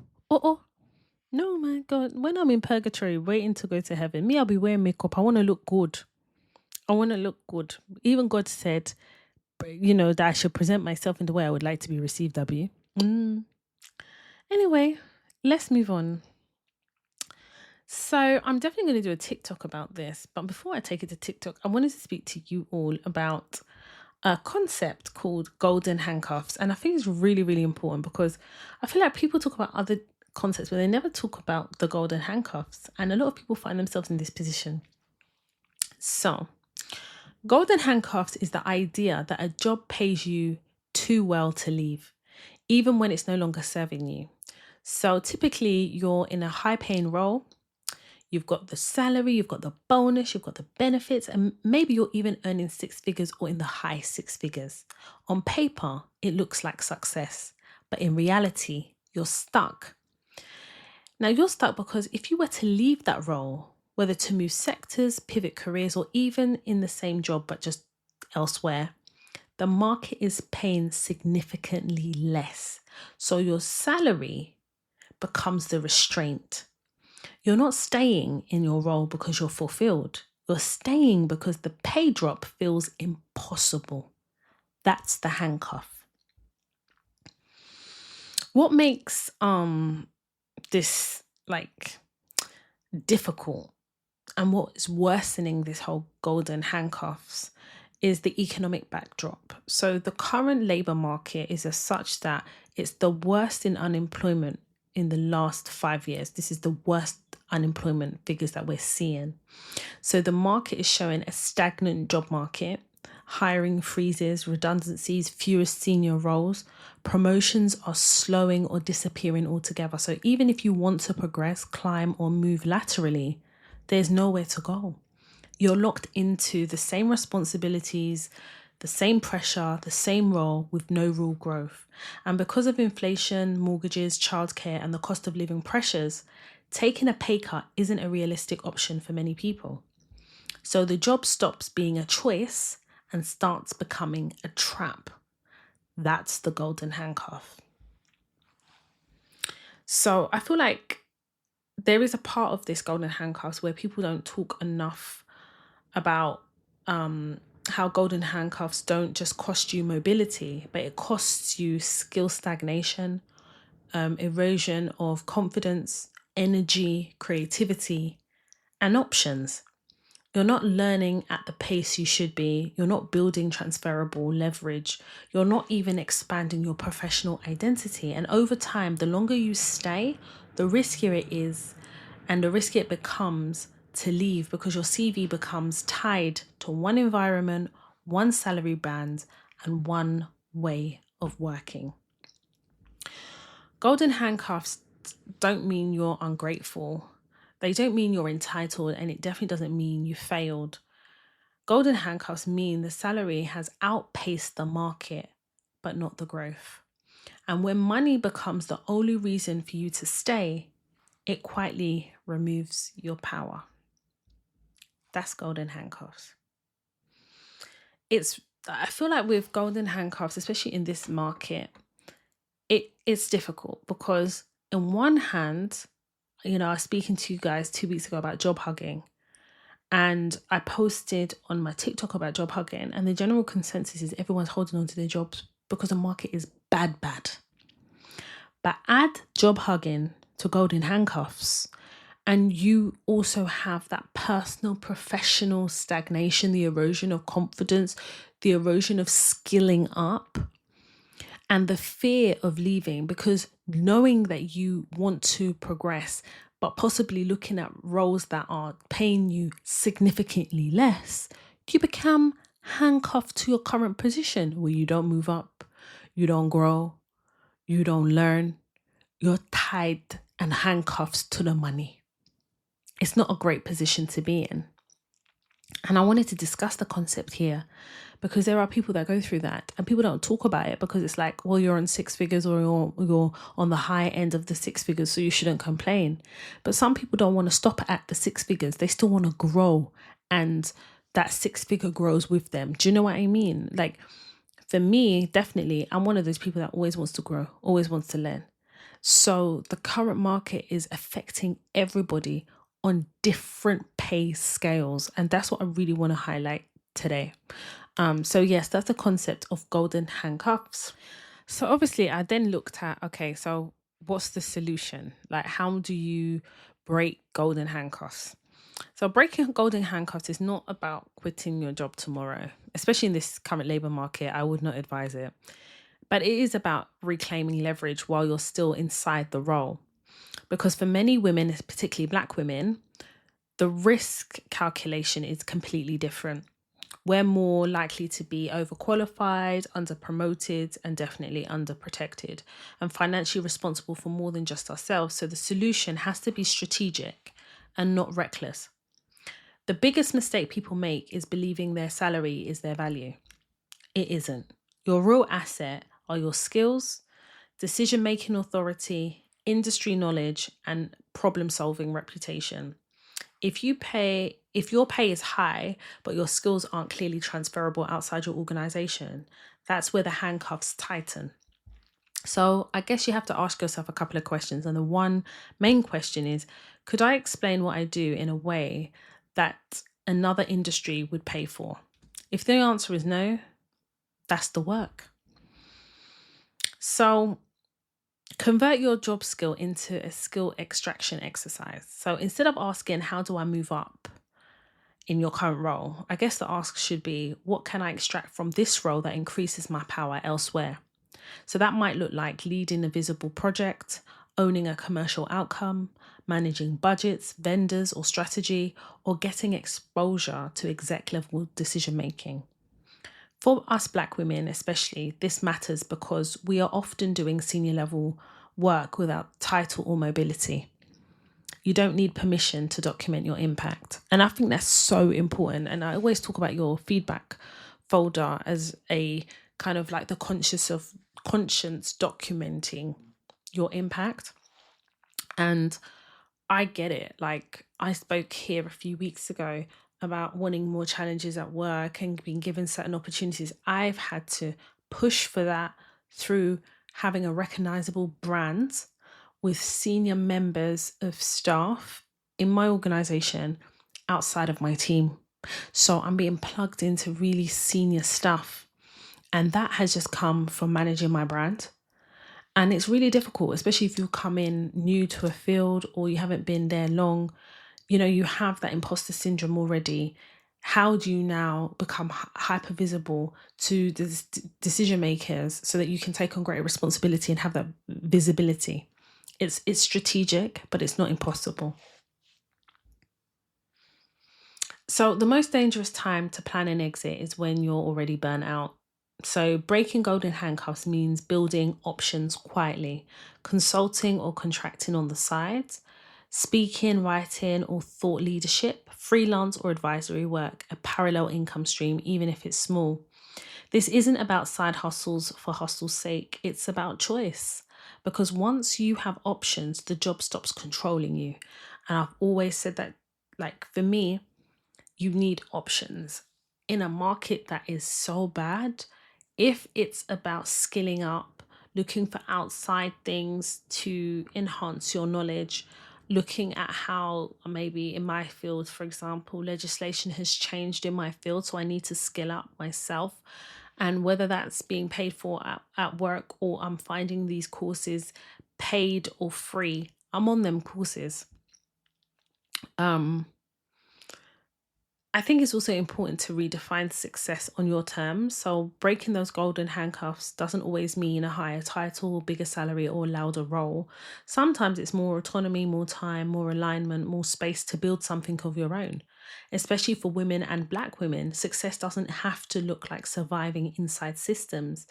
No, my God. When I'm in purgatory, waiting to go to heaven, me, I'll be wearing makeup. I want to look good. Even God said, you know, that I should present myself in the way I would like to be received, W. Anyway, let's move on. So I'm definitely going to do a TikTok about this. But before I take it to TikTok, I wanted to speak to you all about a concept called golden handcuffs. And I think it's really, really important because I feel like people talk about other concepts, but they never talk about the golden handcuffs. And a lot of people find themselves in this position. So golden handcuffs is the idea that a job pays you too well to leave, even when it's no longer serving you. So typically you're in a high paying role. You've got the salary, you've got the bonus, you've got the benefits, and maybe you're even earning 6 figures or in the high 6 figures. On paper, it looks like success, but in reality, you're stuck. Now, you're stuck because if you were to leave that role, whether to move sectors, pivot careers, or even in the same job but just elsewhere, the market is paying significantly less. So your salary becomes the restraint. You're not staying in your role because you're fulfilled. You're staying because the pay drop feels impossible. That's the handcuff. What makes this difficult and what is worsening this whole golden handcuffs is the economic backdrop. So the current labour market is as such that it's the worst in unemployment in the last 5 years. This is the worst unemployment figures that we're seeing. So the market is showing a stagnant job market, hiring freezes, redundancies, fewer senior roles. Promotions are slowing or disappearing altogether. So even if you want to progress, climb, or move laterally, there's nowhere to go. You're locked into the same responsibilities, the same pressure, the same role with no real growth. And because of inflation, mortgages, childcare, and the cost of living pressures, taking a pay cut isn't a realistic option for many people. So the job stops being a choice and starts becoming a trap. That's the golden handcuff. So I feel like there is a part of this golden handcuffs where people don't talk enough about how golden handcuffs don't just cost you mobility, but it costs you skill stagnation, erosion of confidence, energy, creativity, and options. You're not learning at the pace you should be. You're not building transferable leverage. You're not even expanding your professional identity. And over time, the longer you stay, the riskier it is and the riskier it becomes to leave because your CV becomes tied to one environment, one salary band, and one way of working. Golden handcuffs don't mean you're ungrateful. They don't mean you're entitled, and it definitely doesn't mean you failed. Golden handcuffs mean the salary has outpaced the market, but not the growth. And when money becomes the only reason for you to stay, it quietly removes your power. That's golden handcuffs. I feel like with golden handcuffs, especially in this market, it's difficult because on one hand, I was speaking to you guys 2 weeks ago about job hugging, and I posted on my TikTok about job hugging, and the general consensus is everyone's holding on to their jobs because the market is bad. But add job hugging to golden handcuffs, and you also have that personal, professional stagnation, the erosion of confidence, the erosion of skilling up, and the fear of leaving, because knowing that you want to progress, but possibly looking at roles that are paying you significantly less, you become handcuffed to your current position where you don't move up, you don't grow, you don't learn, you're tied and handcuffed to the money. It's not a great position to be in. And I wanted to discuss the concept here because there are people that go through that and people don't talk about it because it's like, well, you're on 6 figures or you're on the high end of the 6 figures, so you shouldn't complain. But some people don't want to stop at the 6 figures. They still want to grow, and that 6 figure grows with them. Do you know what I mean? Like, for me, definitely, I'm one of those people that always wants to grow, always wants to learn. So the current market is affecting everybody on different pay scales. And that's what I really want to highlight today. So yes, that's the concept of golden handcuffs. So obviously I then looked at, okay, so what's the solution? Like, how do you break golden handcuffs? So breaking golden handcuffs is not about quitting your job tomorrow, especially in this current labour market. I would not advise it. But it is about reclaiming leverage while you're still inside the role. Because for many women, particularly Black women, the risk calculation is completely different. We're more likely to be overqualified, underpromoted, and definitely underprotected, and financially responsible for more than just ourselves. So the solution has to be strategic and not reckless. The biggest mistake people make is believing their salary is their value. It isn't. Your real asset are your skills, decision-making authority, industry knowledge, and problem-solving reputation. If your pay is high, but your skills aren't clearly transferable outside your organization, that's where the handcuffs tighten. So I guess you have to ask yourself a couple of questions. And the one main question is, could I explain what I do in a way that another industry would pay for? If the answer is no, that's the work. So convert your job skill into a skill extraction exercise. So instead of asking, how do I move up in your current role? I guess the ask should be, what can I extract from this role that increases my power elsewhere? So that might look like leading a visible project, owning a commercial outcome, managing budgets, vendors or strategy, or getting exposure to exec level decision making. For us Black women especially, this matters because we are often doing senior level work without title or mobility. You don't need permission to document your impact. And I think that's so important. And I always talk about your feedback folder as a kind of like the conscience documenting your impact. And I get it. Like, I spoke here a few weeks ago about wanting more challenges at work and being given certain opportunities. I've had to push for that through having a recognizable brand with senior members of staff in my organization outside of my team. So I'm being plugged into really senior stuff. And that has just come from managing my brand. And it's really difficult, especially if you come in new to a field or you haven't been there long. You know, you have that imposter syndrome already. How do you now become hyper visible to the decision makers so that you can take on greater responsibility and have that visibility? It's strategic, but it's not impossible. So the most dangerous time to plan an exit is when you're already burnt out. So breaking golden handcuffs means building options quietly, consulting or contracting on the side, speaking, writing, or thought leadership, freelance or advisory work, a parallel income stream, even if it's small. This isn't about side hustles for hustle's sake. It's about choice. Because once you have options, the job stops controlling you. And I've always said that, like, for me, you need options. In a market that is so bad, if it's about skilling up, looking for outside things to enhance your knowledge, looking at how maybe in my field, for example, legislation has changed in my field, so I need to skill up myself. And whether that's being paid for at work or I'm finding these courses paid or free, I'm on them courses. I think it's also important to redefine success on your terms. So breaking those golden handcuffs doesn't always mean a higher title, bigger salary, or louder role. Sometimes it's more autonomy, more time, more alignment, more space to build something of your own. Especially for women and Black women, success doesn't have to look like surviving inside systems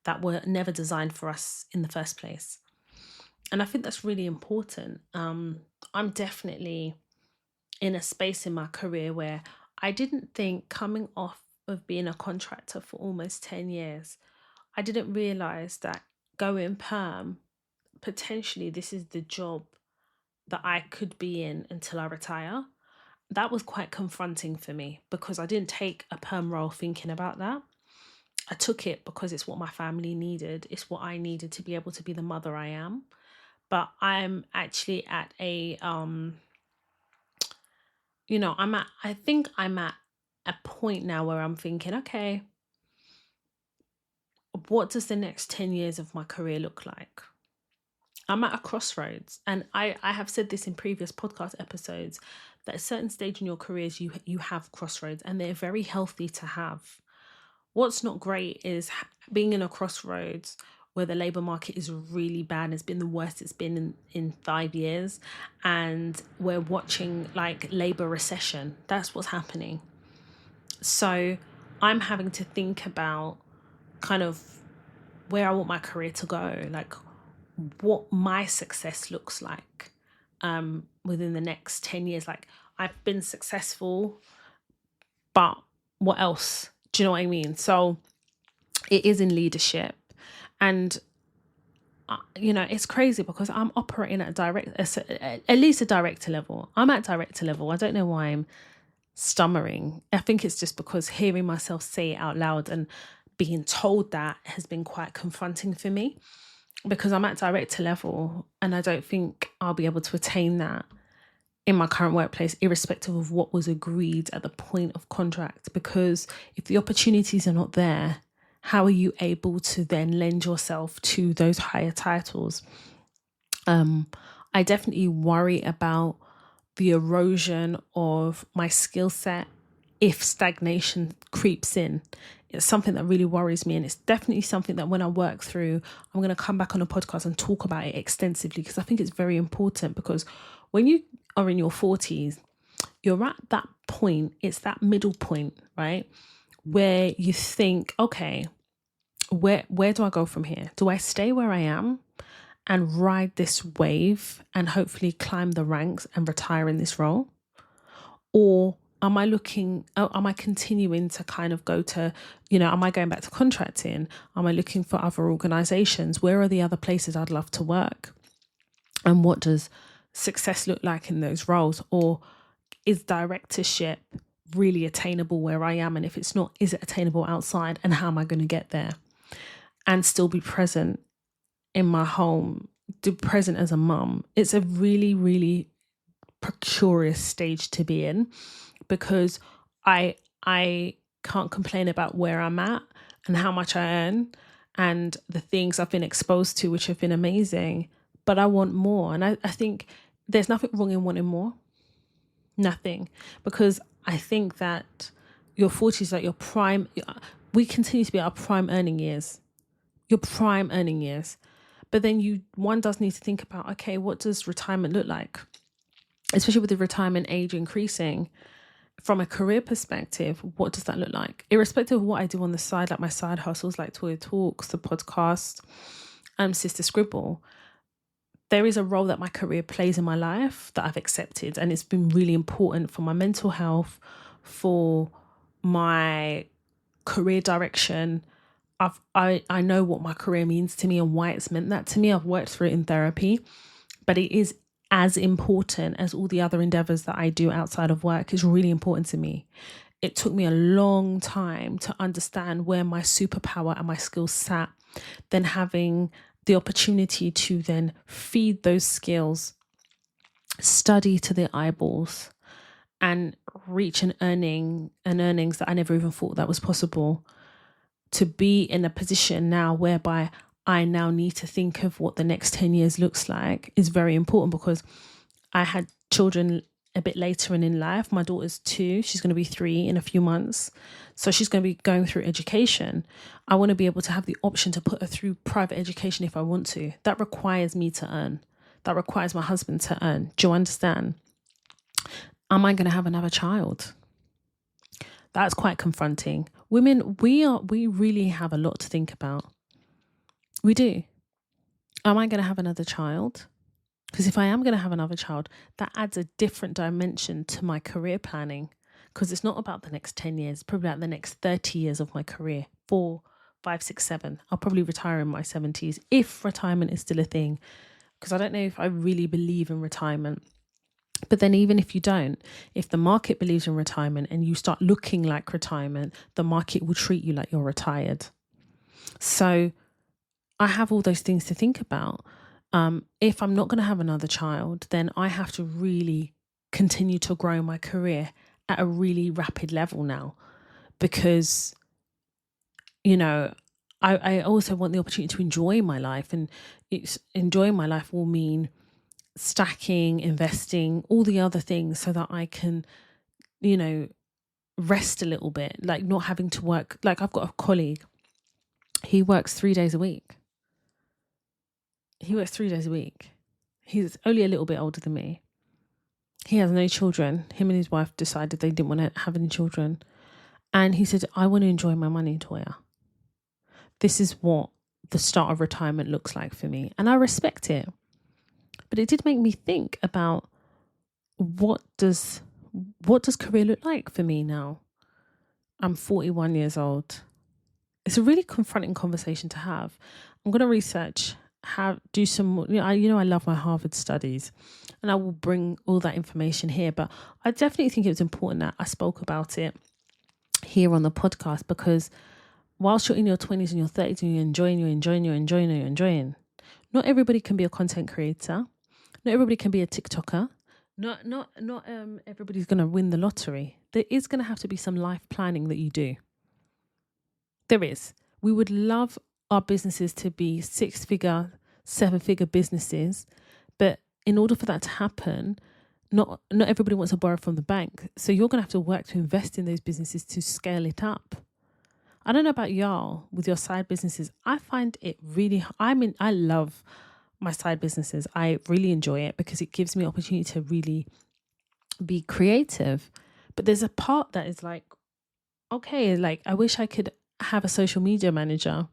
that were never designed for us in the first place. And I think that's really important. I'm definitely in a space in my career where I didn't think, coming off of being a contractor for almost 10 years, I didn't realize that going perm, potentially this is the job that I could be in until I retire. That was quite confronting for me because I didn't take a perm role thinking about that. I took it because it's what my family needed. It's what I needed to be able to be the mother I am. But I'm actually at a I think I'm at a point now where I'm thinking, okay, what does the next 10 years of my career look like? I'm at a crossroads. And I have said this in previous podcast episodes, that at a certain stage in your careers, you have crossroads and they're very healthy to have. What's not great is being in a crossroads where the labour market is really bad. It's been the worst it's been in 5 years. And we're watching like labour recession. That's what's happening. So I'm having to think about kind of where I want my career to go, like what my success looks like within the next 10 years. Like, I've been successful, but what else? Do you know what I mean? So it is in leadership. And it's crazy because I'm operating at at least a director level. I'm at director level. I don't know why I'm stammering. I think it's just because hearing myself say it out loud and being told that has been quite confronting for me, because I'm at director level and I don't think I'll be able to attain that in my current workplace, irrespective of what was agreed at the point of contract. Because if the opportunities are not there, how are you able to then lend yourself to those higher titles? I definitely worry about the erosion of my skill set if stagnation creeps in. It's something that really worries me, and it's definitely something that when I work through, I'm going to come back on a podcast and talk about it extensively, because I think it's very important. Because when you are in your 40s, you're at that point, it's that middle point, right, where you think, okay, where do I go from here? Do I stay where I am and ride this wave and hopefully climb the ranks and retire in this role? Or am I continuing to kind of go to, am I going back to contracting? Am I looking for other organizations? Where are the other places I'd love to work? And what does success look like in those roles? Or is directorship really attainable where I am? And if it's not, is it attainable outside? And how am I going to get there and still be present in my home, be present as a mum? It's a really, really precarious stage to be in, because I can't complain about where I'm at and how much I earn and the things I've been exposed to, which have been amazing, but I want more. And I think there's nothing wrong in wanting more. Nothing. Because I think that your 40s, like your prime, we continue to be our prime earning years. Your prime earning years. But then one does need to think about, okay, what does retirement look like? Especially with the retirement age increasing. From a career perspective, what does that look like? Irrespective of what I do on the side, like my side hustles, like Toy Talks, the podcast, Sister Scribble, there is a role that my career plays in my life that I've accepted. And it's been really important for my mental health, for my career direction. I know what my career means to me and why it's meant that to me. I've worked through it in therapy, but it is as important as all the other endeavors that I do outside of work. Is really important to me. It took me a long time to understand where my superpower and my skills sat, then having the opportunity to then feed those skills, study to the eyeballs, and reach an earnings that I never even thought that was possible. To be in a position now whereby I now need to think of what the next 10 years looks like is very important, because I had children a bit later in life. My daughter's 2, she's going to be 3 in a few months. So she's going to be going through education. I want to be able to have the option to put her through private education if I want to. That requires me to earn. That requires my husband to earn. Do you understand? Am I going to have another child? That's quite confronting. Women, we really have a lot to think about. We do. Am I going to have another child? Because if I am going to have another child, that adds a different dimension to my career planning, because it's not about the next 10 years, probably about the next 30 years of my career, 4, 5, 6, 7. I'll probably retire in my 70s if retirement is still a thing, because I don't know if I really believe in retirement. But then even if you don't, if the market believes in retirement and you start looking like retirement, the market will treat you like you're retired. So I have all those things to think about. If I'm not going to have another child, then I have to really continue to grow my career at a really rapid level now, because, I also want the opportunity to enjoy my life, and enjoying my life will mean stacking, investing, all the other things, so that I can, rest a little bit, like not having to work. Like I've got a colleague, he works 3 days a week. He's only a little bit older than me. He has no children. Him and his wife decided they didn't want to have any children. And he said, I want to enjoy my money, Toya. This is what the start of retirement looks like for me. And I respect it. But it did make me think about what does career look like for me now? I'm 41 years old. It's a really confronting conversation to have. I'm going to research do some more. I love my Harvard studies, and I will bring all that information here. But I definitely think it was important that I spoke about it here on the podcast, because whilst you're in your 20s and your 30s and you're enjoying, not everybody can be a content creator. Not everybody can be a TikToker. Not everybody's going to win the lottery. There is going to have to be some life planning that you do. There is. We would love our businesses to be 6-figure, 7-figure businesses, but in order for that to happen, not everybody wants to borrow from the bank. So you're going to have to work to invest in those businesses to scale it up. I don't know about y'all with your side businesses. I find it really, I love my side businesses. I really enjoy it because it gives me opportunity to really be creative. But there's a part that is like, okay, like I wish I could have a social media manager.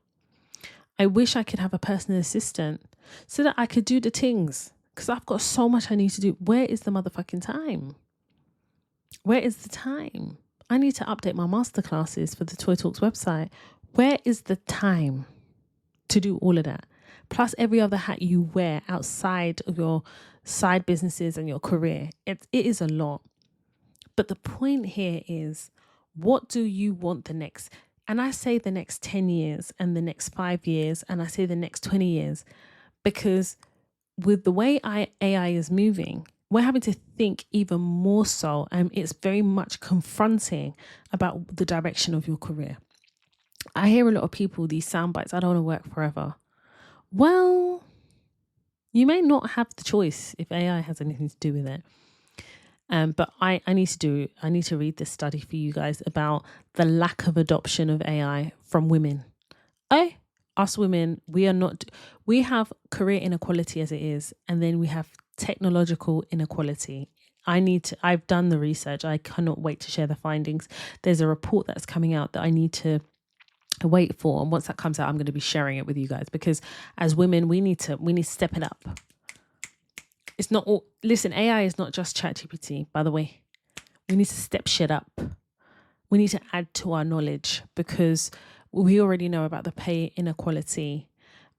I wish I could have a personal assistant so that I could do the things, because I've got so much I need to do. Where is the motherfucking time? Where is the time? I need to update my masterclasses for the Toy Talks website. Where is the time to do all of that? Plus every other hat you wear outside of your side businesses and your career. It is a lot. But the point here is, what do you want the next? And I say the next 10 years and the next 5 years, and I say the next 20 years, because with the way AI is moving, we're having to think even more so. And it's very much confronting about the direction of your career. I hear a lot of people, these sound bites, I don't want to work forever. Well, you may not have the choice if AI has anything to do with it. But I need to read this study for you guys about the lack of adoption of AI from women. Us women, we have career inequality as it is, and then we have technological inequality. I've done the research. I cannot wait to share the findings. There's a report that's coming out that I need to wait for. And once that comes out, I'm going to be sharing it with you guys, because as women, we need to step it up. It's not all, listen, AI is not just ChatGPT, by the way. We need to step shit up. We need to add to our knowledge, because we already know about the pay inequality.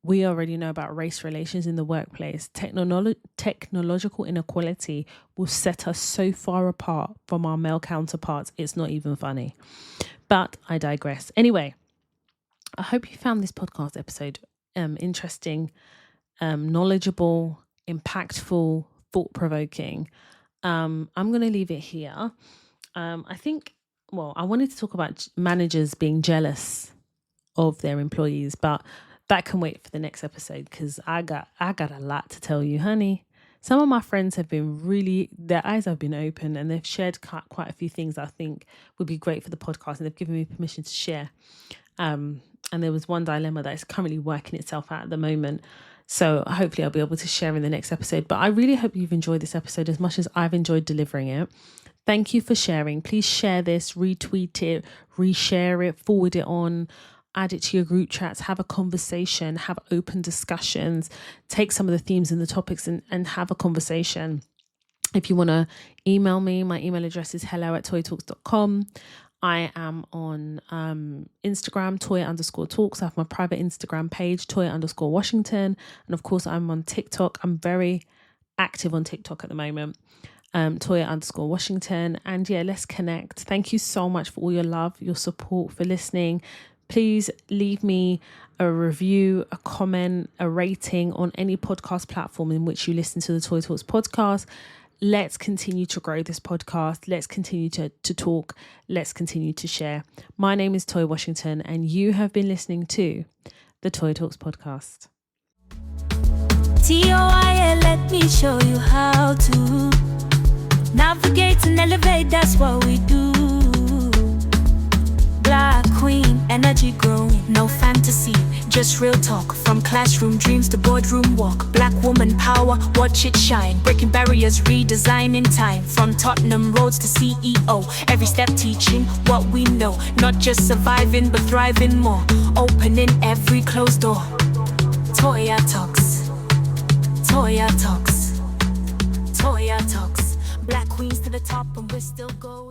We already know about race relations in the workplace. Technological inequality will set us so far apart from our male counterparts. It's not even funny. But I digress. Anyway, I hope you found this podcast episode interesting, knowledgeable, impactful, thought-provoking. I'm going to leave it here. I wanted to talk about managers being jealous of their employees, but that can wait for the next episode, because I got a lot to tell you, honey. Some of my friends have been their eyes have been open, and they've shared quite a few things I think would be great for the podcast, and they've given me permission to share. And there was one dilemma that is currently working itself out at the moment. So hopefully I'll be able to share in the next episode. But I really hope you've enjoyed this episode as much as I've enjoyed delivering it. Thank you for sharing. Please share this, retweet it, reshare it, forward it on, add it to your group chats, have a conversation, have open discussions, take some of the themes and the topics and have a conversation. If you want to email me, my email address is hello@toytalks.com. I am on Instagram, Toya_talks. I have my private Instagram page, Toya_Washington. And of course, I'm on TikTok. I'm very active on TikTok at the moment, Toya_Washington. And yeah, let's connect. Thank you so much for all your love, your support, for listening. Please leave me a review, a comment, a rating on any podcast platform in which you listen to the Toy Talks podcast. Let's continue to grow this podcast. Let's continue to talk. Let's continue to share. My name is Toy Washington, and you have been listening to the Toy Talks podcast. TOI, let me show you how to navigate and elevate. That's what we do. Black queen, energy growing, no fantasy, just real talk. From classroom dreams to boardroom walk. Black woman power, watch it shine. Breaking barriers, redesigning time. From Tottenham roads to CEO, every step teaching what we know. Not just surviving but thriving more. Opening every closed door. Toya Talks, Toya Talks, Toya Talks. Black queens to the top and we're still going.